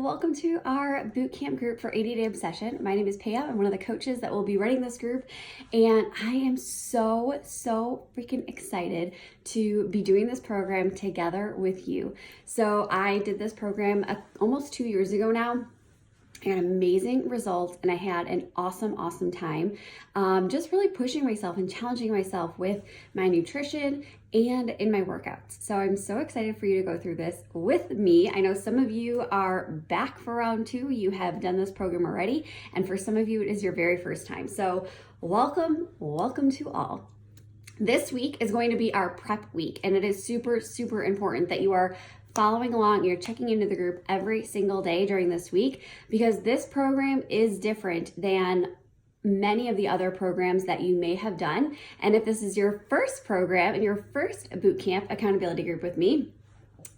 welcome to our boot camp group for 80-Day Obsession. My name is Paya. I'm one of the coaches that will be running this group, and I am so freaking excited to be doing this program together with you. So I did this program almost 2 years ago now. I had amazing results, and I had an awesome time just really pushing myself and challenging myself with my nutrition and in my workouts. So I'm so excited for you to go through this with me. I know some of you are back for round 2. You have done this program already, and for some of you it is your very first time. So welcome to all. This week is going to be our prep week, and it is super important that you are following along, you're checking into the group every single day during this week, because this program is different than many of the other programs that you may have done. And if this is your first program and your first boot camp accountability group with me,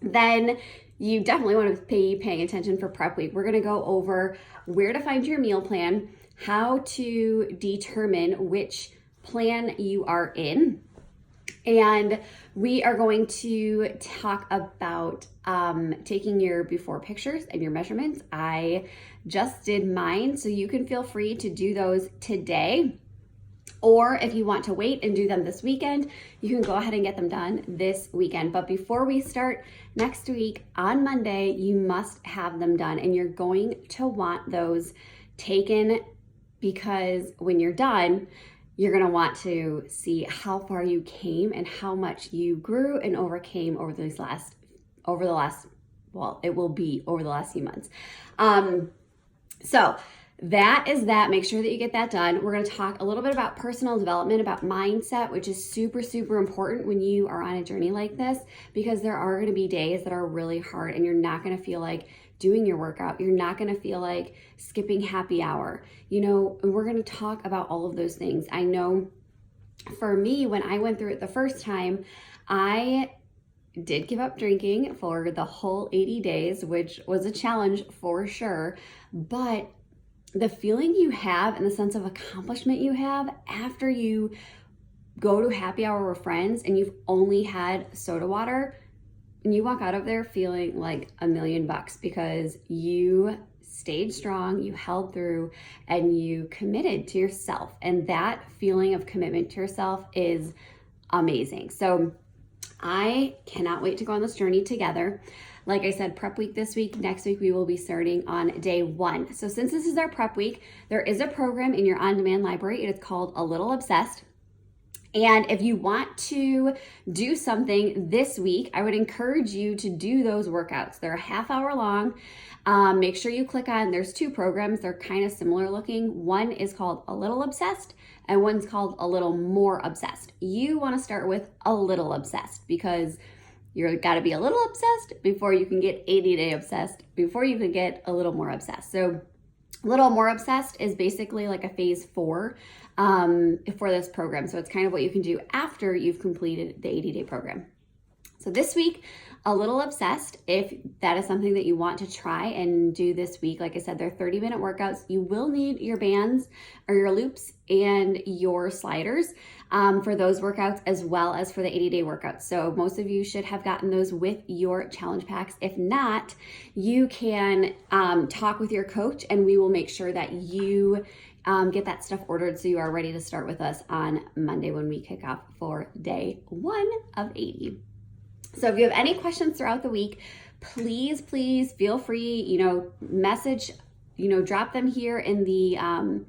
then you definitely want to be paying attention for prep week. We're going to go over where to find your meal plan, how to determine which plan you are in, and we are going to talk about taking your before pictures and your measurements. I just did mine, so you can feel free to do those today. Or if you want to wait and do them this weekend, you can go ahead and get them done this weekend. But before we start next week on Monday, you must have them done, and you're going to want those taken, because when you're done, you're going to want to see how far you came and how much you grew and overcame over the last few months. So that is that. Make sure that you get that done. We're going to talk a little bit about personal development, about mindset, which is super important when you are on a journey like this, because there are going to be days that are really hard and you're not going to feel like doing your workout. You're not going to feel like skipping happy hour, and we're going to talk about all of those things. I know for me, when I went through it the first time, I did give up drinking for the whole 80 days, which was a challenge for sure. But the feeling you have and the sense of accomplishment you have after you go to happy hour with friends and you've only had soda water, and you walk out of there feeling like $1 million, because you stayed strong, you held through, and you committed to yourself. And that feeling of commitment to yourself is amazing. So I cannot wait to go on this journey together. Like I said, prep week this week. Next week, we will be starting on day 1. So since this is our prep week, there is a program in your on-demand library. It is called A Little Obsessed. And if you want to do something this week, I would encourage you to do those workouts. They're a half hour long. Make sure you click on, there's 2 programs. They're kind of similar looking. One is called A Little Obsessed, and one's called A Little More Obsessed. You want to start with A Little Obsessed, because you've got to be a little obsessed before you can get 80-day obsessed, before you can get a little more obsessed. So a little more obsessed is basically like a phase 4 for this program. So it's kind of what you can do after you've completed the 80-day program. So this week, A Little Obsessed, if that is something that you want to try and do this week, like I said, they're 30-minute workouts. You will need your bands or your loops and your sliders for those workouts, as well as for the 80-day workouts. So most of you should have gotten those with your challenge packs. If not, you can talk with your coach, and we will make sure that you get that stuff ordered so you are ready to start with us on Monday when we kick off for day 1 of 80. So if you have any questions throughout the week, please feel free, message, drop them here in the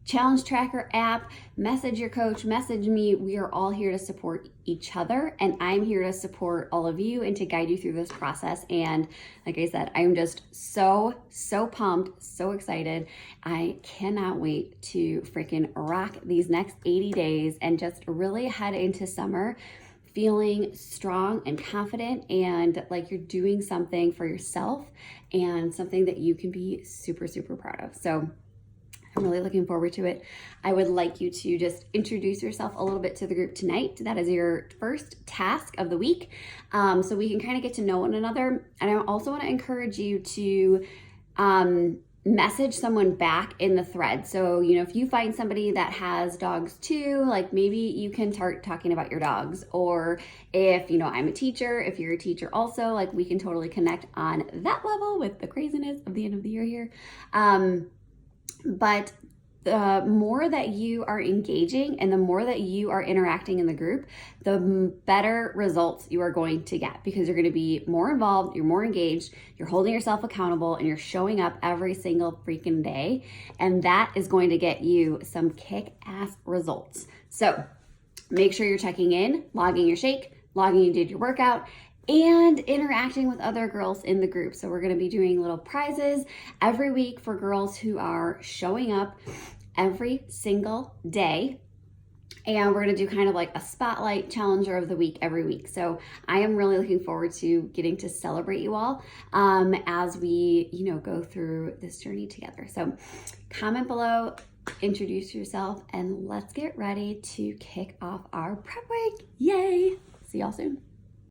Challenge Tracker app, message your coach, message me. We are all here to support each other, and I'm here to support all of you and to guide you through this process. And like I said, I'm just so pumped, so excited. I cannot wait to freaking rock these next 80 days and just really head into summer feeling strong and confident, and like you're doing something for yourself and something that you can be super proud of. So I'm really looking forward to it. I would like you to just introduce yourself a little bit to the group tonight. That is your first task of the week, so we can kind of get to know one another. And I also want to encourage you to message someone back in the thread. So, you know, if you find somebody that has dogs too, like maybe you can start talking about your dogs. Or if, you know, I'm a teacher, if you're a teacher also, like we can totally connect on that level with the craziness of the end of the year here. But the more that you are engaging and the more that you are interacting in the group, the better results you are going to get, because you're going to be more involved, you're more engaged, you're holding yourself accountable, and you're showing up every single freaking day. And that is going to get you some kick-ass results. So make sure you're checking in, logging your shake, logging you did your workout, and interacting with other girls in the group. So we're going to be doing little prizes every week for girls who are showing up every single day. And we're going to do kind of like a spotlight challenger of the week every week. So I am really looking forward to getting to celebrate you all as we, you know, go through this journey together. So comment below, introduce yourself, and let's get ready to kick off our prep week. Yay! See y'all soon.